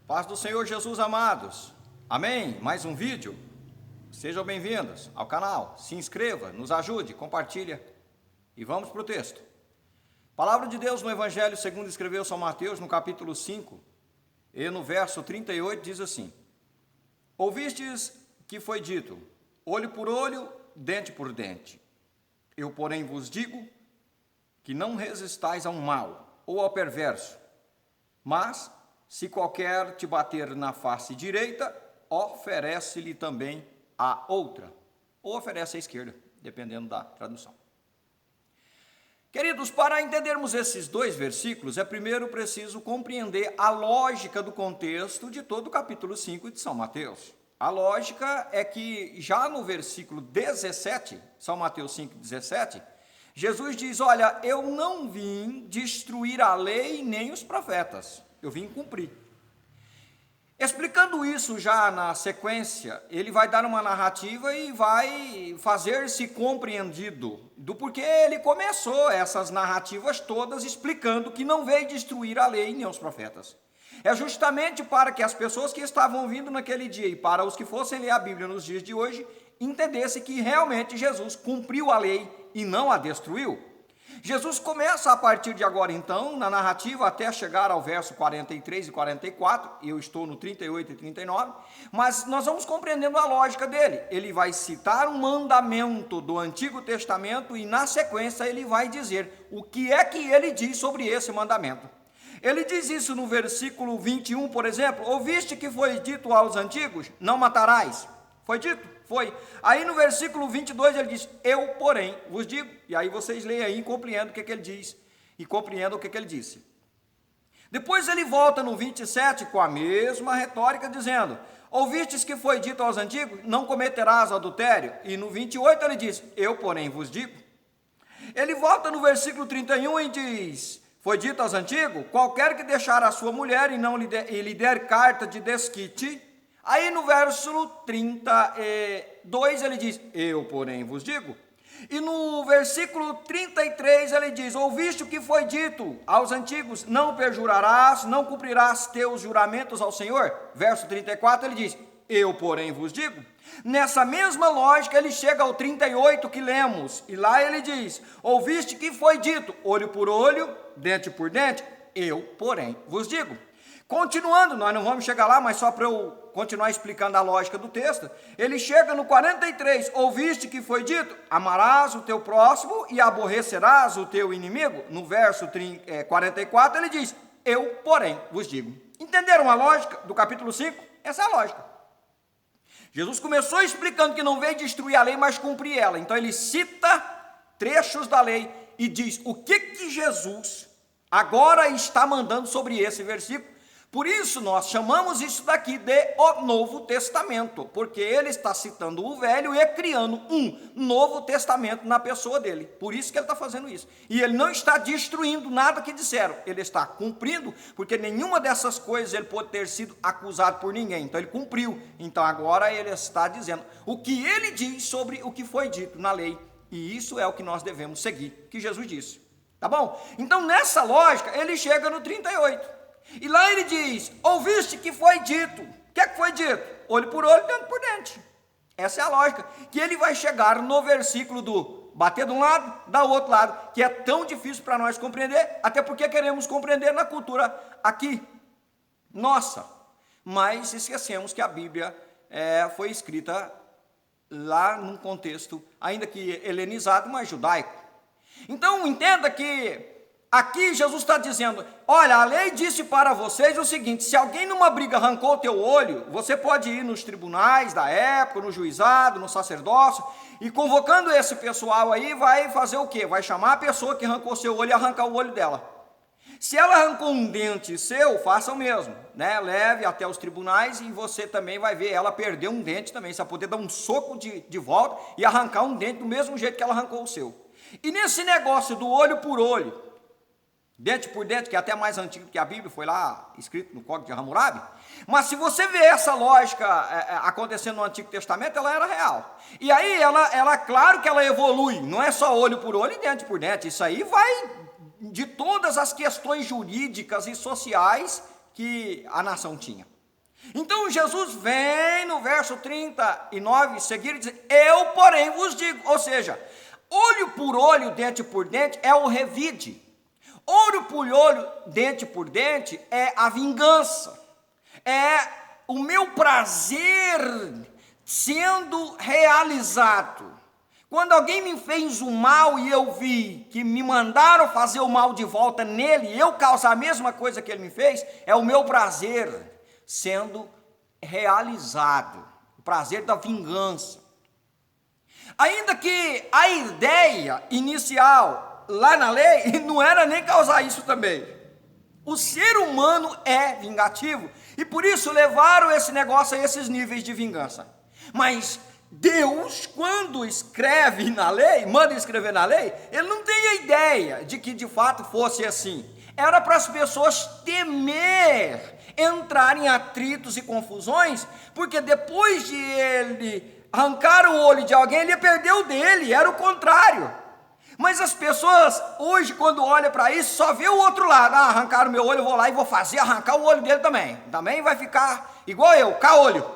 Paz do Senhor Jesus, amados. Amém? Mais um vídeo. Sejam bem-vindos ao canal. Se inscreva, nos ajude, compartilha. E vamos para o texto. Palavra de Deus no Evangelho segundo escreveu São Mateus, no capítulo 5, e no verso 38, diz assim: Ouvistes que foi dito, olho por olho, dente por dente. Eu, porém, vos digo que não resistais ao mal ou ao perverso, mas, se qualquer te bater na face direita, oferece-lhe também a outra, ou oferece a esquerda, dependendo da tradução. Queridos, para entendermos esses dois versículos, é primeiro preciso compreender a lógica do contexto de todo o capítulo 5 de São Mateus. A lógica é que já no versículo 17, São Mateus 5,17, Jesus diz: olha, eu não vim destruir a lei nem os profetas, eu vim cumprir. Explicando isso já na sequência, ele vai dar uma narrativa e vai fazer-se compreendido do porquê ele começou essas narrativas todas explicando que não veio destruir a lei nem os profetas. É justamente para que as pessoas que estavam ouvindo naquele dia e para os que fossem ler a Bíblia nos dias de hoje, entendessem que realmente Jesus cumpriu a lei e não a destruiu. Jesus começa a partir de agora então, na narrativa, até chegar ao verso 43 e 44, eu estou no 38 e 39, mas nós vamos compreendendo a lógica dele. Ele vai citar um mandamento do Antigo Testamento e na sequência ele vai dizer o que é que ele diz sobre esse mandamento. Ele diz isso no versículo 21, por exemplo: ouviste que foi dito aos antigos, não matarás. Foi dito? Foi. Aí no versículo 22 ele diz, eu, porém, vos digo. E aí vocês leem aí e compreendem o que ele diz. E compreendam o que ele disse. Depois ele volta no 27 com a mesma retórica, dizendo, ouvistes que foi dito aos antigos, não cometerás adultério. E no 28 ele diz, eu, porém, vos digo. Ele volta no versículo 31 e diz, foi dito aos antigos, qualquer que deixar a sua mulher e não lhe der carta de desquite. Aí no verso 32 ele diz, eu, porém, vos digo. E no versículo 33 ele diz, ouviste o que foi dito aos antigos, não perjurarás, não cumprirás teus juramentos ao Senhor. Verso 34 ele diz, eu, porém, vos digo. Nessa mesma lógica ele chega ao 38 que lemos, e lá ele diz, ouviste que foi dito, olho por olho, dente por dente, eu, porém, vos digo. Continuando, nós não vamos chegar lá, mas só para eu continuar explicando a lógica do texto, ele chega no 43, ouviste que foi dito, amarás o teu próximo e aborrecerás o teu inimigo. No verso 44 ele diz, eu, porém, vos digo. Entenderam a lógica do capítulo 5? Essa é a lógica. Jesus começou explicando que não veio destruir a lei, mas cumprir ela. Então ele cita trechos da lei e diz o que Jesus agora está mandando sobre esse versículo. Por isso nós chamamos isso daqui de o Novo Testamento, porque ele está citando o Velho e criando um Novo Testamento na pessoa dele. Por isso que ele está fazendo isso. E ele não está destruindo nada que disseram, ele está cumprindo, porque nenhuma dessas coisas ele pode ter sido acusado por ninguém. Então ele cumpriu. Então agora ele está dizendo o que ele diz sobre o que foi dito na lei. E isso é o que nós devemos seguir, que Jesus disse. Tá bom? Então nessa lógica ele chega no 38. E lá ele diz, ouviste que foi dito. O que é que foi dito? Olho por olho, dente por dente. Essa é a lógica. Que ele vai chegar no versículo do bater de um lado, dar o outro lado, que é tão difícil para nós compreender, até porque queremos compreender na cultura aqui, nossa. Mas esquecemos que a Bíblia foi escrita lá num contexto, ainda que helenizado, mas judaico. Então entenda que aqui Jesus está dizendo, olha, a lei disse para vocês o seguinte, se alguém numa briga arrancou o teu olho, você pode ir nos tribunais da época, no juizado, no sacerdócio, e convocando esse pessoal aí, vai fazer o quê? Vai chamar a pessoa que arrancou seu olho e arrancar o olho dela. Se ela arrancou um dente seu, faça o mesmo, né? Leve até os tribunais e você também vai ver ela perder um dente também, você vai poder dar um soco de volta e arrancar um dente do mesmo jeito que ela arrancou o seu. E nesse negócio do olho por olho, dente por dente, que é até mais antigo que a Bíblia, foi lá escrito no Código de Hammurabi. Mas se você vê essa lógica acontecendo no Antigo Testamento, ela era real. E aí, ela claro que ela evolui, não é só olho por olho e dente por dente, isso aí vai de todas as questões jurídicas e sociais que a nação tinha. Então Jesus vem no verso 39 seguir e diz: eu porém vos digo, ou seja, olho por olho, dente por dente é o revide. Olho por olho, dente por dente é a vingança. É o meu prazer sendo realizado. Quando alguém me fez o mal e eu vi que me mandaram fazer o mal de volta nele, e eu causar a mesma coisa que ele me fez, é o meu prazer sendo realizado, o prazer da vingança. Ainda que a ideia inicial lá na lei não era nem causar isso também. O ser humano é vingativo e por isso levaram esse negócio a esses níveis de vingança. Mas Deus, quando escreve na lei, manda escrever na lei, ele não tem a ideia de que de fato fosse assim. Era para as pessoas temer entrar em atritos e confusões, porque depois de ele arrancar o olho de alguém, ele ia perder o dele, era o contrário. Mas as pessoas hoje, quando olham para isso, só vê o outro lado. Arrancaram o meu olho, eu vou lá e vou fazer arrancar o olho dele também. Também vai ficar igual eu, caolho.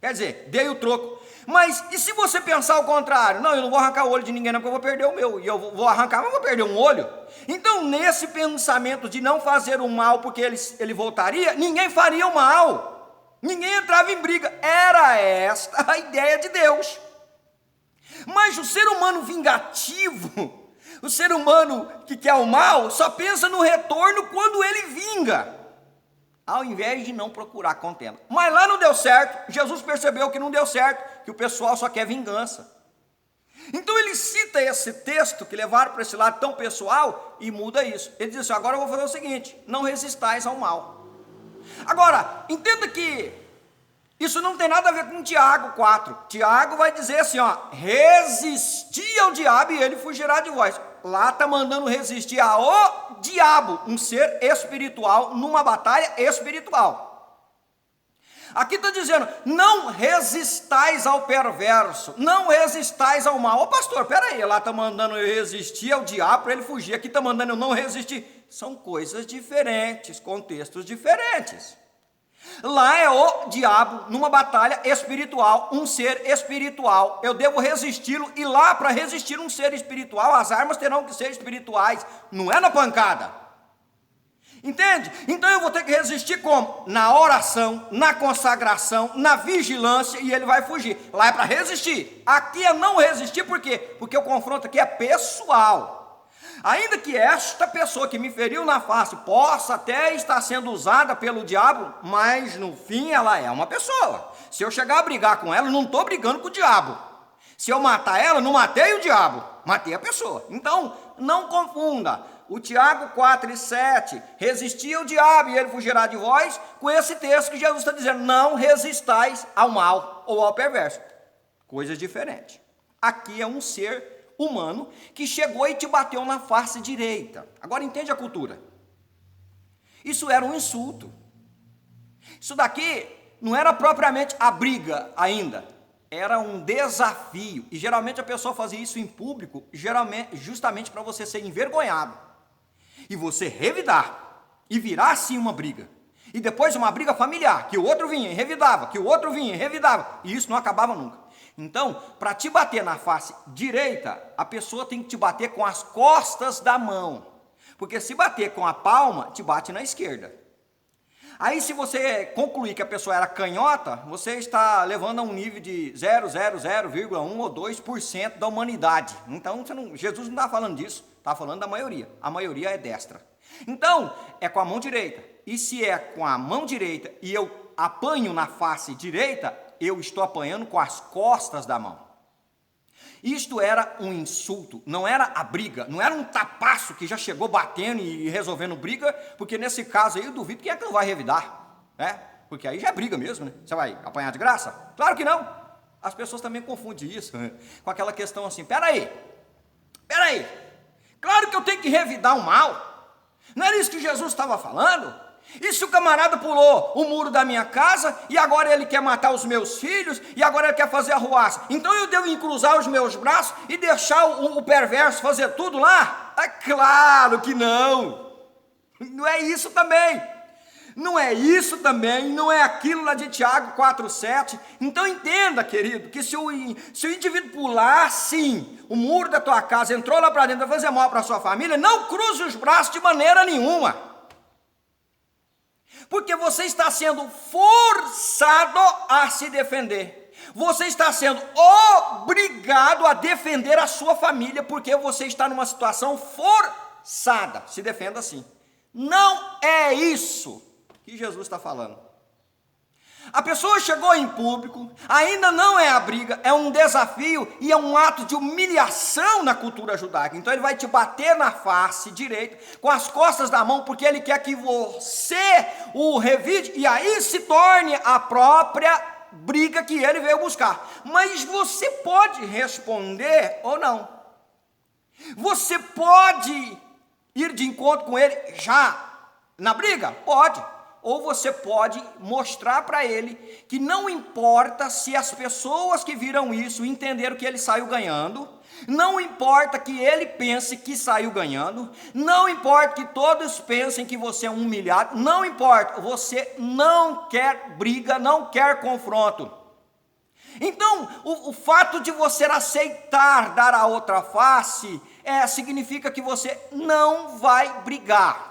Quer dizer, dei o troco. Mas e se você pensar o contrário? Não, eu não vou arrancar o olho de ninguém não, porque eu vou perder o meu. E eu vou arrancar, mas vou perder um olho. Então, nesse pensamento de não fazer o mal porque ele voltaria, ninguém faria o mal. Ninguém entrava em briga. Era esta a ideia de Deus. Mas o ser humano vingativo, o ser humano que quer o mal, só pensa no retorno quando ele vinga, ao invés de não procurar contenda. Mas lá não deu certo, Jesus percebeu que não deu certo, que o pessoal só quer vingança. Então ele cita esse texto que levaram para esse lado tão pessoal e muda isso. Ele diz assim: agora eu vou fazer o seguinte, não resistais ao mal. Agora, entenda que isso não tem nada a ver com Tiago 4. Tiago vai dizer assim, resistir ao diabo e ele fugirá de vós. Lá está mandando resistir ao diabo, um ser espiritual, numa batalha espiritual. Aqui está dizendo, não resistais ao perverso, não resistais ao mal. Ô pastor, peraí, lá está mandando eu resistir ao diabo para ele fugir, aqui está mandando eu não resistir. São coisas diferentes, contextos diferentes. Lá é o diabo numa batalha espiritual, um ser espiritual. Eu devo resisti-lo e lá para resistir um ser espiritual, as armas terão que ser espirituais, não é na pancada. Entende? Então eu vou ter que resistir como? Na oração, na consagração, na vigilância e ele vai fugir. Lá é para resistir. Aqui é não resistir, por quê? Porque o confronto aqui é pessoal. Ainda que esta pessoa que me feriu na face possa até estar sendo usada pelo diabo, mas no fim ela é uma pessoa. Se eu chegar a brigar com ela, não estou brigando com o diabo. Se eu matar ela, não matei o diabo, matei a pessoa. Então, não confunda o Tiago 4:7, resistir ao diabo e ele fugirá de vós, com esse texto que Jesus está dizendo, não resistais ao mal ou ao perverso. Coisas diferentes. Aqui é um ser humano que chegou e te bateu na face direita. Agora entende a cultura. Isso era um insulto. Isso daqui não era propriamente a briga ainda. Era um desafio. E geralmente a pessoa fazia isso em público, justamente para você ser envergonhado. E você revidar. E virar assim uma briga. E depois uma briga familiar, que o outro vinha e revidava, que o outro vinha e revidava. E isso não acabava nunca. Então, para te bater na face direita, a pessoa tem que te bater com as costas da mão. Porque se bater com a palma, te bate na esquerda. Aí se você concluir que a pessoa era canhota, você está levando a um nível de 0,1 ou 2% da humanidade. Então, Jesus não está falando disso, está falando da maioria. A maioria é destra. Então, é com a mão direita. E se é com a mão direita e eu apanho na face direita, eu estou apanhando com as costas da mão. Isto era um insulto, não era a briga, não era um tapaço que já chegou batendo e resolvendo briga, porque nesse caso aí eu duvido quem é que não vai revidar, né? Porque aí já é briga mesmo, né? Você vai apanhar de graça? Claro que não. As pessoas também confundem isso com aquela questão assim, peraí, claro que eu tenho que revidar o mal, não era isso que Jesus estava falando? E se o camarada pulou o muro da minha casa, e agora ele quer matar os meus filhos, e agora ele quer fazer arruaça, então eu devo cruzar os meus braços e deixar o perverso fazer tudo lá? É claro que não. Não é isso também. não é isso também, não é aquilo lá de Tiago 4,7. Então entenda, querido, que se o indivíduo pular, sim, o muro da tua casa, entrou lá para dentro, vai fazer mal para a sua família, não cruze os braços de maneira nenhuma. Porque você está sendo forçado a se defender. Você está sendo obrigado a defender a sua família, porque você está numa situação forçada. Se defenda assim. Não é isso que Jesus está falando. A pessoa chegou em público, ainda não é a briga, é um desafio e é um ato de humilhação na cultura judaica. Então ele vai te bater na face direita, com as costas da mão, porque ele quer que você o revide e aí se torne a própria briga que ele veio buscar. Mas você pode responder ou não. Você pode ir de encontro com ele já na briga? Pode. Ou você pode mostrar para ele que não importa se as pessoas que viram isso entenderam que ele saiu ganhando, não importa que ele pense que saiu ganhando, não importa que todos pensem que você é um humilhado, não importa, você não quer briga, não quer confronto. Então, o fato de você aceitar dar a outra face, significa que você não vai brigar.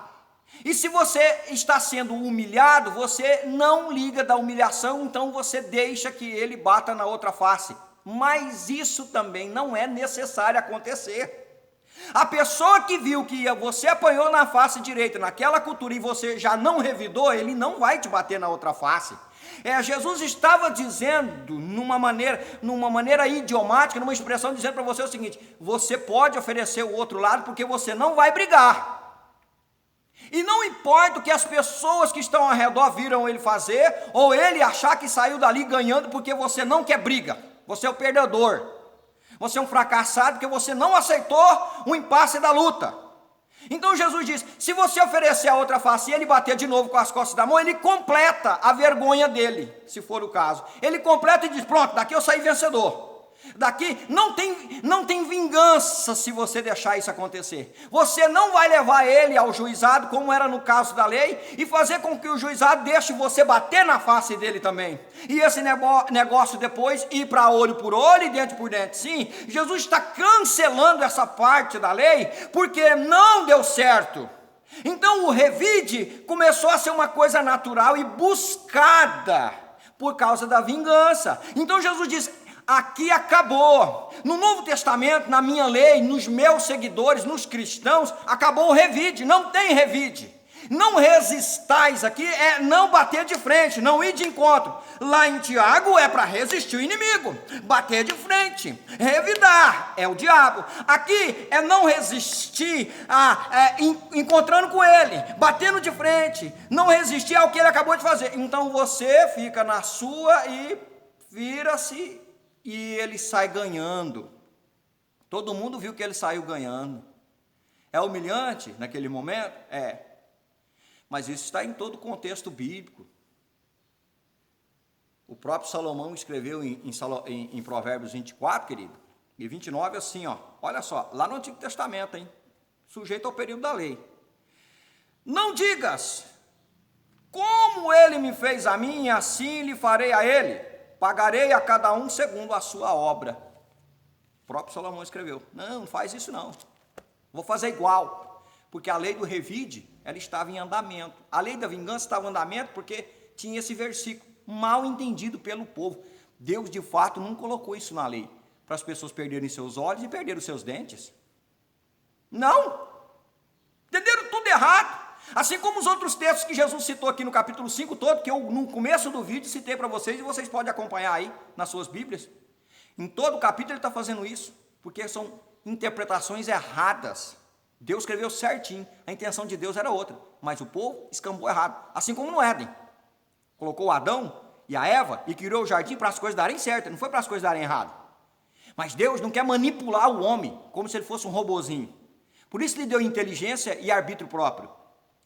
E se você está sendo humilhado, você não liga da humilhação, então você deixa que ele bata na outra face. Mas isso também não é necessário acontecer. A pessoa que viu que você apanhou na face direita, naquela cultura, e você já não revidou, ele não vai te bater na outra face. Jesus estava dizendo, numa maneira idiomática, numa expressão, dizendo para você o seguinte: você pode oferecer o outro lado, porque você não vai brigar. E não importa o que as pessoas que estão ao redor viram ele fazer, ou ele achar que saiu dali ganhando, porque você não quer briga, você é o perdedor, você é um fracassado, porque você não aceitou o impasse da luta. Então Jesus diz: se você oferecer a outra face e ele bater de novo com as costas da mão, ele completa a vergonha dele, se for o caso. Ele completa e diz: pronto, daqui eu saí vencedor. Daqui não tem vingança se você deixar isso acontecer. Você não vai levar ele ao juizado, como era no caso da lei, e fazer com que o juizado deixe você bater na face dele também. E esse negócio depois ir para olho por olho e dente por dente. Sim, Jesus está cancelando essa parte da lei, porque não deu certo. Então o revide começou a ser uma coisa natural e buscada por causa da vingança. Então Jesus diz: aqui acabou. No Novo Testamento, na minha lei, nos meus seguidores, nos cristãos, acabou o revide, não tem revide. Não resistais aqui, é não bater de frente, não ir de encontro. Lá em Tiago é para resistir o inimigo, bater de frente, revidar, é o diabo. Aqui é não resistir encontrando com ele, batendo de frente, não resistir ao que ele acabou de fazer. Então você fica na sua e vira-se, e ele sai ganhando. Todo mundo viu que ele saiu ganhando. É humilhante naquele momento? É. Mas isso está em todo o contexto bíblico. O próprio Salomão escreveu em Provérbios 24, querido, e 29 assim, ó. Olha só, lá no Antigo Testamento, hein? Sujeito ao período da lei. Não digas: como ele me fez a mim, assim lhe farei a ele. Pagarei a cada um segundo a sua obra. O próprio Salomão escreveu: não faz isso não, vou fazer igual, porque a lei do revide, ela estava em andamento. A lei da vingança estava em andamento porque tinha esse versículo, mal entendido pelo povo. Deus de fato não colocou isso na lei, para as pessoas perderem seus olhos e perderem os seus dentes. Não, entenderam tudo errado. Assim como os outros textos que Jesus citou aqui no capítulo 5 todo, que eu no começo do vídeo citei para vocês, e vocês podem acompanhar aí nas suas Bíblias. Em todo o capítulo ele está fazendo isso, porque são interpretações erradas. Deus escreveu certinho, a intenção de Deus era outra, mas o povo escambou errado. Assim como no Éden, colocou o Adão e a Eva e criou o jardim para as coisas darem certo, não foi para as coisas darem errado. Mas Deus não quer manipular o homem, como se ele fosse um robozinho. Por isso lhe deu inteligência e arbítrio próprio.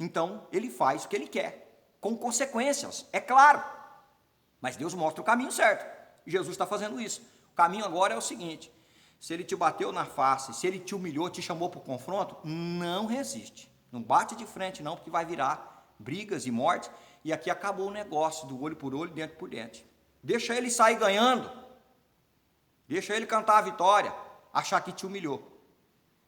Então, ele faz o que ele quer, com consequências, é claro. Mas Deus mostra o caminho certo. E Jesus está fazendo isso. O caminho agora é o seguinte: se ele te bateu na face, se ele te humilhou, te chamou para o confronto, não resiste. Não bate de frente não, porque vai virar brigas e mortes. E aqui acabou o negócio do olho por olho, dente por dente. Deixa ele sair ganhando. Deixa ele cantar a vitória, achar que te humilhou.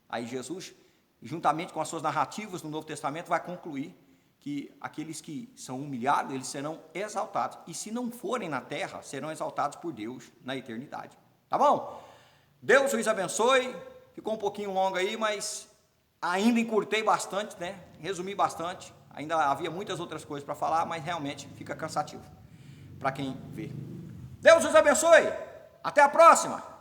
Aí Jesus, juntamente com as suas narrativas no Novo Testamento, vai concluir que aqueles que são humilhados, eles serão exaltados. E se não forem na terra, serão exaltados por Deus na eternidade. Tá bom? Deus os abençoe. Ficou um pouquinho longo aí, mas ainda encurtei bastante, né? Resumi bastante. Ainda havia muitas outras coisas para falar, mas realmente fica cansativo para quem vê. Deus os abençoe. Até a próxima.